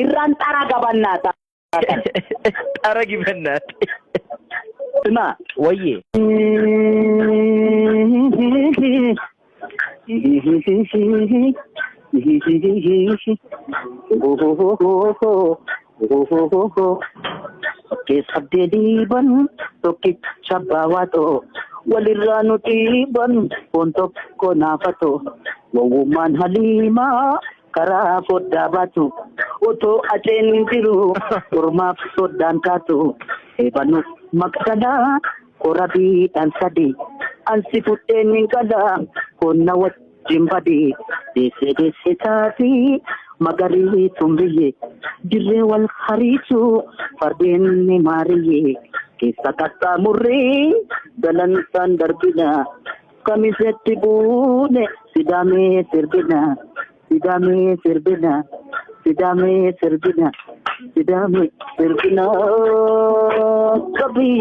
irraan xaraa gabannaata. Xara gibannaati. Sima. Wayye. Keessa deebiin tokkicha baawwatoo walirraa nuti ban foon tokko naafatoo wawwummaan haliimaa karaa foddaa baatu otoo ajeen jiru ormaaf soddaan kaatu eebanuuf maqsanaa korabiidhaan sadii ansi fudheen hin qalaa konna wajjin badii deessee taati magarii tumbiyye dirree wal hariisu fardeen ni maariyye keessa qaxxaamurree galansaan darbina kamisetti buune sidaamee sirbina kabhi